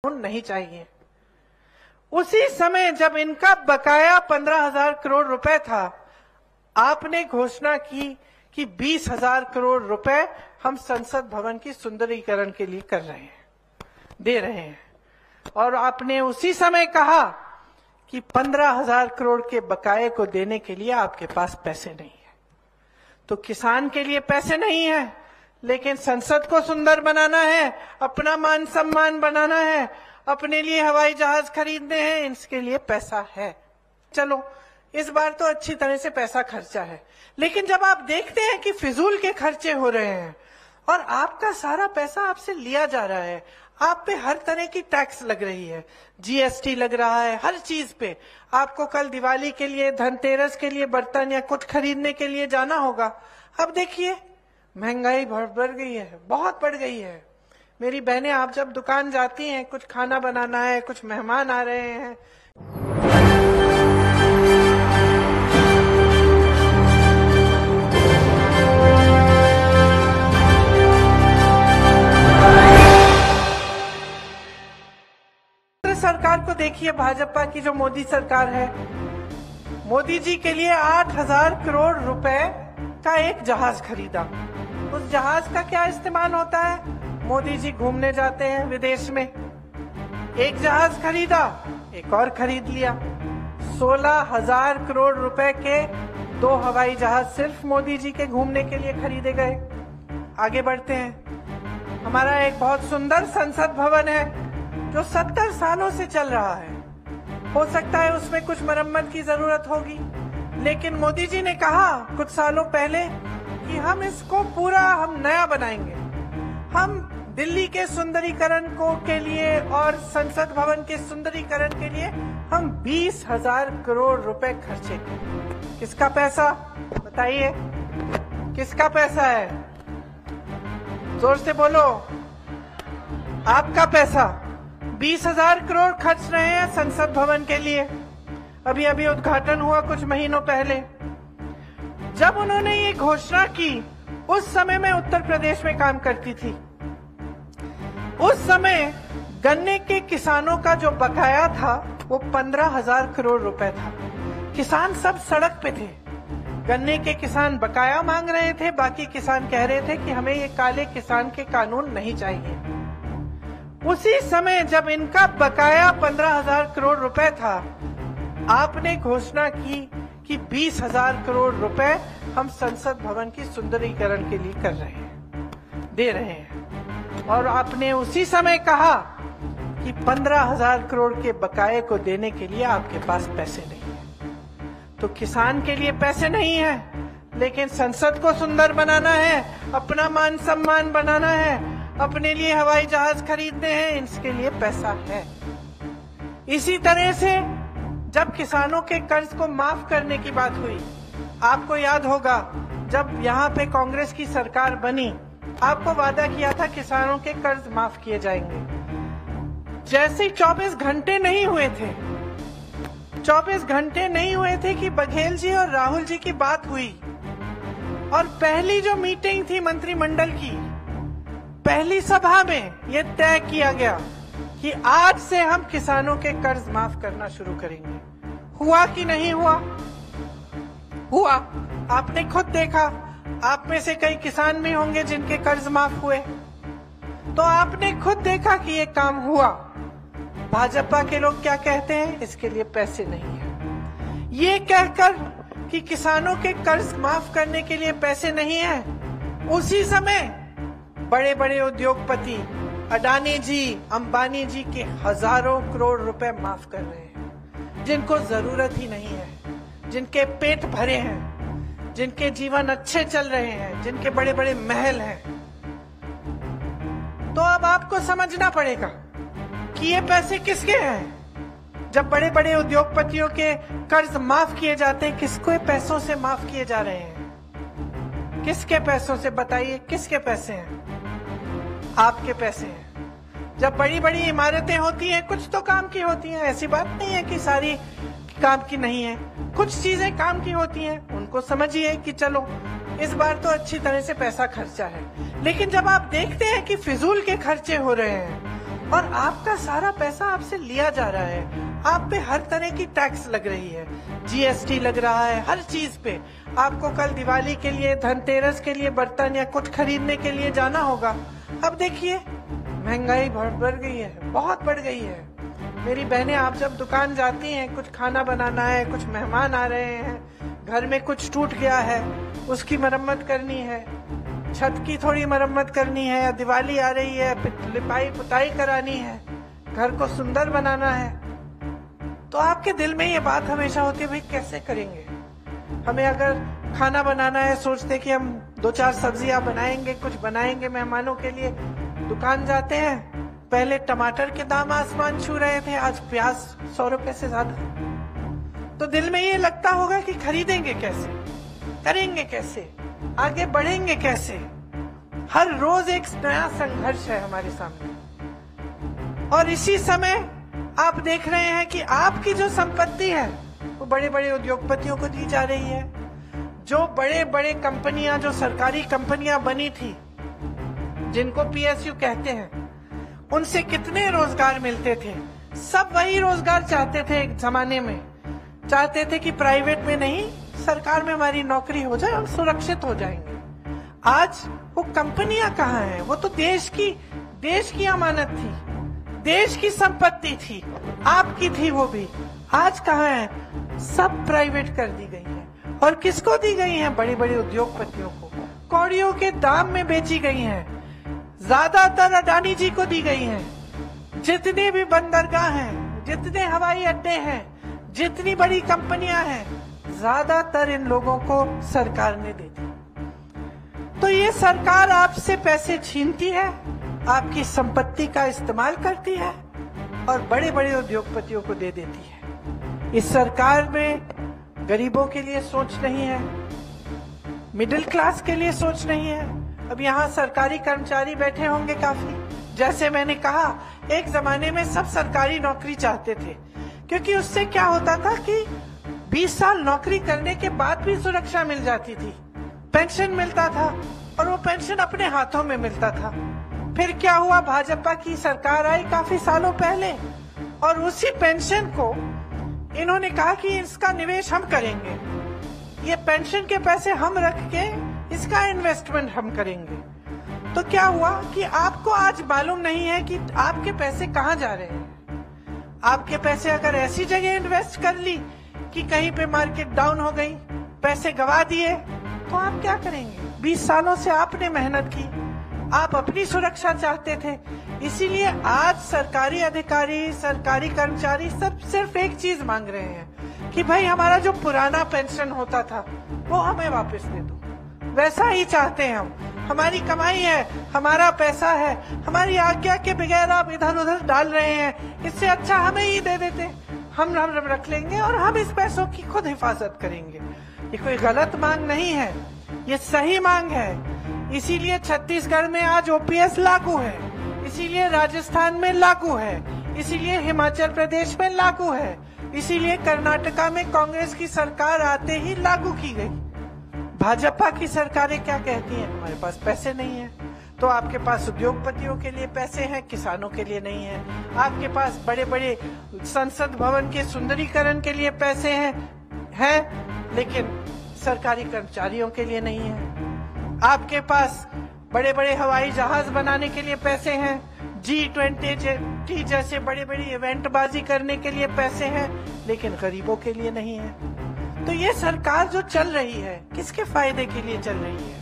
नहीं चाहिए। उसी समय जब इनका बकाया 15,000 करोड़ रुपए था, आपने घोषणा की कि 20,000 करोड़ रुपए हम संसद भवन की सुंदरीकरण के लिए कर रहे हैं, दे रहे हैं। और आपने उसी समय कहा कि 15,000 करोड़ के बकाये को देने के लिए आपके पास पैसे नहीं है। तो किसान के लिए पैसे नहीं है, लेकिन संसद को सुंदर बनाना है, अपना मान सम्मान बनाना है, अपने लिए हवाई जहाज खरीदने हैं, इसके लिए पैसा है। चलो, इस बार तो अच्छी तरह से पैसा खर्चा है। लेकिन जब आप देखते हैं कि फिजूल के खर्चे हो रहे हैं और आपका सारा पैसा आपसे लिया जा रहा है, आप पे हर तरह की टैक्स लग रही है, जीएसटी लग रहा है, हर चीज पे। आपको कल दिवाली के लिए, धनतेरस के लिए बर्तन या कुछ खरीदने के लिए जाना होगा। अब देखिए, महंगाई बढ़ गई है, बहुत बढ़ गई है। मेरी बहनें, आप जब दुकान जाती हैं, कुछ खाना बनाना है, कुछ मेहमान आ रहे हैं, सरकार को देखिए, भाजपा की जो मोदी सरकार है, मोदी जी के लिए 8,000 करोड़ रुपए का एक जहाज खरीदा। उस जहाज का क्या इस्तेमाल होता है? मोदी जी घूमने जाते हैं विदेश में। एक जहाज खरीदा, एक और खरीद लिया। 16,000 करोड़ रुपए के 2 हवाई जहाज सिर्फ मोदी जी के घूमने के लिए खरीदे गए। आगे बढ़ते हैं। हमारा एक बहुत सुंदर संसद भवन है जो 70 सालों से चल रहा है। हो सकता है उसमें कुछ मरम्मत की जरूरत होगी, लेकिन मोदी जी ने कहा कुछ सालों पहले कि हम इसको पूरा नया बनाएंगे। हम दिल्ली के सुंदरीकरण के लिए और संसद भवन के सुंदरीकरण के लिए हम 20,000 करोड़ रुपए खर्चेंगे। किसका पैसा बताइए? किसका पैसा है? जोर से बोलो। आपका पैसा। 20,000 करोड़ खर्च रहे हैं संसद भवन के लिए। अभी अभी उद्घाटन हुआ कुछ महीनों पहले। जब उन्होंने ये घोषणा की, उस समय मैं उत्तर प्रदेश में काम करती थी। उस समय गन्ने के किसानों का जो बकाया था वो 15,000 करोड़ रुपए था। किसान सब सड़क पे थे। गन्ने के किसान बकाया मांग रहे थे, बाकी किसान कह रहे थे कि हमें ये काले किसान के कानून नहीं चाहिए। उसी समय जब इनका बकाया 15,000 करोड़ रुपए था, आपने घोषणा की कि 20,000 करोड़ रुपए हम संसद भवन की सुंदरीकरण के लिए कर रहे हैं, दे रहे हैं। और आपने उसी समय कहा कि 15,000 करोड़ के बकाये को देने के लिए आपके पास पैसे नहीं है। तो किसान के लिए पैसे नहीं है, लेकिन संसद को सुंदर बनाना है, अपना मान सम्मान बनाना है, अपने लिए हवाई जहाज खरीदने हैं, इसके लिए पैसा है। इसी तरह से जब किसानों के कर्ज को माफ करने की बात हुई, आपको याद होगा जब यहाँ पे कांग्रेस की सरकार बनी, आपको वादा किया था किसानों के कर्ज माफ किए जाएंगे। जैसे ही 24 घंटे नहीं हुए थे, 24 घंटे नहीं हुए थे कि बघेल जी और राहुल जी की बात हुई और पहली जो मीटिंग थी मंत्रिमंडल की, पहली सभा में यह तय किया गया कि आज से हम किसानों के कर्ज माफ करना शुरू करेंगे। हुआ कि नहीं हुआ? हुआ। आपने खुद देखा। आप में से कई किसान भी होंगे जिनके कर्ज माफ हुए, तो आपने खुद देखा कि ये काम हुआ। भाजपा के लोग क्या कहते हैं? इसके लिए पैसे नहीं है। ये कहकर कि किसानों के कर्ज माफ करने के लिए पैसे नहीं है, उसी समय बड़े बड़े उद्योगपति अडानी जी, अंबानी जी के हजारों करोड़ रुपए माफ कर रहे हैं, जिनको जरूरत ही नहीं है, जिनके पेट भरे हैं, जिनके जीवन अच्छे चल रहे हैं, जिनके बड़े बड़े महल हैं। तो अब आपको समझना पड़ेगा कि ये पैसे किसके हैं। जब बड़े बड़े उद्योगपतियों के कर्ज माफ किए जाते हैं, किसके पैसों से माफ किए जा रहे हैं? किसके पैसों से? बताइए, किसके पैसे हैं? आपके पैसे हैं। जब बड़ी बड़ी इमारतें होती हैं, कुछ तो काम की होती हैं, ऐसी बात नहीं है कि सारी काम की नहीं है। कुछ चीजें काम की होती हैं, उनको समझिए कि चलो इस बार तो अच्छी तरह से पैसा खर्चा है। लेकिन जब आप देखते हैं कि फिजूल के खर्चे हो रहे हैं और आपका सारा पैसा आपसे लिया जा रहा है। आप पे हर तरह की टैक्स लग रही है, जीएसटी लग रहा है हर चीज पे। आपको कल दिवाली के लिए, धनतेरस के लिए बर्तन या कुछ खरीदने के लिए जाना होगा। अब देखिए महंगाई बढ़ गई है, बहुत बढ़ गई है। मेरी बहनें, आप जब दुकान जाती हैं, कुछ खाना बनाना है, कुछ मेहमान आ रहे हैं, घर में कुछ टूट गया है, उसकी मरम्मत करनी है, छत की थोड़ी मरम्मत करनी है, या दिवाली आ रही है, लिपाई पुताई करानी है, घर को सुंदर बनाना है, तो आपके दिल में ये बात हमेशा होती है, भाई कैसे करेंगे। हमें अगर खाना बनाना है, सोचते कि हम 2-4 सब्जियां बनाएंगे, कुछ बनाएंगे मेहमानों के लिए। दुकान जाते हैं, पहले टमाटर के दाम आसमान छू रहे थे, आज प्याज 100 रुपए से ज्यादा। तो दिल में ये लगता होगा कि खरीदेंगे कैसे, करेंगे कैसे, आगे बढ़ेंगे कैसे। हर रोज एक नया संघर्ष है हमारे सामने। और इसी समय आप देख रहे हैं कि आपकी जो संपत्ति है वो बड़े बड़े उद्योगपतियों को दी जा रही है। जो बड़े बड़े कंपनियां, जो सरकारी कंपनियां बनी थी, जिनको पीएसयू कहते हैं, उनसे कितने रोजगार मिलते थे। सब वही रोजगार चाहते थे एक जमाने में, चाहते थे कि प्राइवेट में नहीं, सरकार में हमारी नौकरी हो जाए, हम सुरक्षित हो जाएंगे। आज वो कंपनियां कहाँ हैं? वो तो देश की अमानत थी, देश की संपत्ति थी, आपकी थी वो भी। आज कहाँ है? सब प्राइवेट कर दी गई है। और किसको दी गई है? बड़े बड़े उद्योगपतियों को, कौड़ियों के दाम में बेची गई हैं। ज्यादातर अडानी जी को दी गई हैं। जितने भी बंदरगाह हैं, जितने हवाई अड्डे हैं, जितनी बड़ी कंपनियां हैं, ज्यादातर इन लोगों को सरकार ने दे दी। तो ये सरकार आपसे पैसे छीनती है, आपकी संपत्ति का इस्तेमाल करती है और बड़े बड़े उद्योगपतियों को दे देती है। इस सरकार में गरीबों के लिए सोच नहीं है, मिडिल क्लास के लिए सोच नहीं है। अब यहाँ सरकारी कर्मचारी बैठे होंगे काफी। जैसे मैंने कहा, एक जमाने में सब सरकारी नौकरी चाहते थे, क्योंकि उससे क्या होता था कि 20 साल नौकरी करने के बाद भी सुरक्षा मिल जाती थी, पेंशन मिलता था, और वो पेंशन अपने हाथों में मिलता था। फिर क्या हुआ? भाजपा की सरकार आई काफी सालों पहले, और उसी पेंशन को इन्होंने कहा कि इसका निवेश हम करेंगे, ये पेंशन के पैसे हम रख के इसका इन्वेस्टमेंट हम करेंगे। तो क्या हुआ कि आपको आज मालूम नहीं है कि आपके पैसे कहाँ जा रहे हैं। आपके पैसे अगर ऐसी जगह इन्वेस्ट कर ली कि कहीं पे मार्केट डाउन हो गई, पैसे गवा दिए, तो आप क्या करेंगे? 20 सालों से आपने मेहनत की, आप अपनी सुरक्षा चाहते थे, इसीलिए आज सरकारी अधिकारी, सरकारी कर्मचारी सब सिर्फ एक चीज मांग रहे हैं कि भाई हमारा जो पुराना पेंशन होता था वो हमें वापस दे दो। वैसा ही चाहते हैं हम। हमारी कमाई है, हमारा पैसा है, हमारी आज्ञा के बगैर आप इधर उधर डाल रहे हैं, इससे अच्छा हमें ही दे देते, हम रख लेंगे और हम इस पैसों की खुद हिफाजत करेंगे। ये कोई गलत मांग नहीं है, ये सही मांग है। इसीलिए छत्तीसगढ़ में आज ओपीएस लागू है, इसीलिए राजस्थान में लागू है, इसीलिए हिमाचल प्रदेश में लागू है, इसीलिए कर्नाटका में कांग्रेस की सरकार आते ही लागू की गई। भाजपा की सरकारें क्या कहती हैं? हमारे पास पैसे नहीं है। तो आपके पास उद्योगपतियों के लिए पैसे हैं, किसानों के लिए नहीं है। आपके पास बड़े बड़े संसद भवन के सुंदरीकरण के लिए पैसे हैं, लेकिन सरकारी कर्मचारियों के लिए नहीं है। आपके पास बड़े बड़े हवाई जहाज बनाने के लिए पैसे हैं, G20 जैसे बड़े बड़े इवेंटबाजी करने के लिए पैसे हैं, लेकिन गरीबों के लिए नहीं है। तो ये सरकार जो चल रही है, किसके फायदे के लिए चल रही है?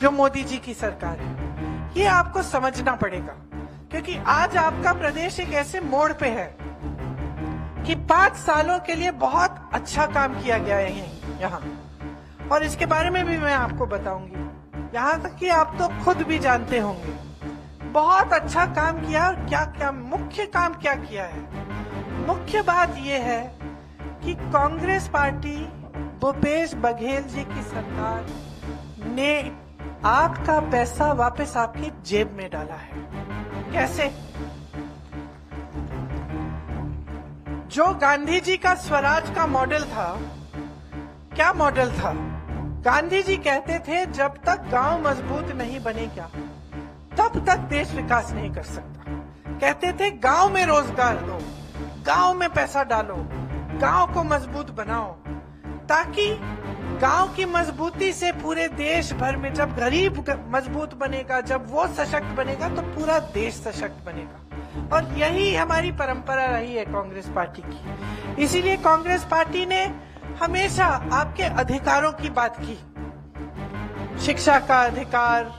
जो मोदी जी की सरकार है। ये आपको समझना पड़ेगा, क्योंकि आज आपका प्रदेश एक ऐसे मोड़ पे है कि 5 सालों के लिए बहुत अच्छा काम किया गया है यहाँ, और इसके बारे में भी मैं आपको बताऊंगी। यहाँ तक कि आप तो खुद भी जानते होंगे, बहुत अच्छा काम किया। और क्या क्या मुख्य काम क्या किया है? मुख्य बात यह है कि कांग्रेस पार्टी, भूपेश बघेल जी की सरकार ने आपका पैसा वापस आपकी जेब में डाला है। कैसे? जो गांधी जी का स्वराज का मॉडल था, क्या मॉडल था? गांधी जी कहते थे जब तक गांव मजबूत नहीं बनेगा तब तक देश विकास नहीं कर सकता। कहते थे गांव में रोजगार दो, गांव में पैसा डालो, गांव को मजबूत बनाओ, ताकि गांव की मजबूती से पूरे देश भर में जब गरीब मजबूत बनेगा, जब वो सशक्त बनेगा तो पूरा देश सशक्त बनेगा। और यही हमारी परंपरा रही है कांग्रेस पार्टी की। इसीलिए कांग्रेस पार्टी ने हमेशा आपके अधिकारों की बात की, शिक्षा का अधिकार,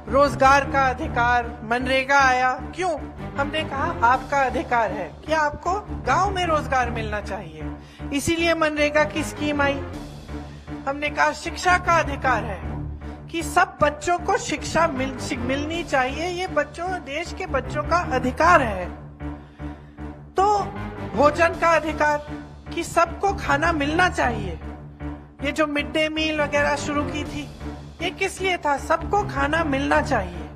रोजगार का अधिकार, मनरेगा आया। क्यों? हमने कहा आपका अधिकार है कि आपको गांव में रोजगार मिलना चाहिए, इसीलिए मनरेगा की स्कीम आई। हमने कहा शिक्षा का अधिकार है कि सब बच्चों को शिक्षा मिलनी चाहिए, ये देश के बच्चों का अधिकार है। तो भोजन का अधिकार कि सबको खाना मिलना चाहिए। ये जो मिड डे मील वगैरह शुरू की थी, ये किस लिए था? सबको खाना मिलना चाहिए।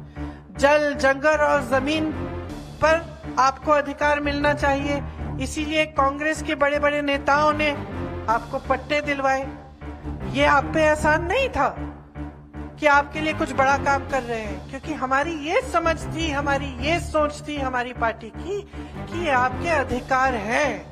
जल, जंगल और जमीन पर आपको अधिकार मिलना चाहिए, इसीलिए कांग्रेस के बड़े बड़े नेताओं ने आपको पट्टे दिलवाए। ये आप पे आसान नहीं था कि आपके लिए कुछ बड़ा काम कर रहे हैं, क्योंकि हमारी ये समझ थी, हमारी ये सोच थी हमारी पार्टी की कि ये आपके अधिकार हैं।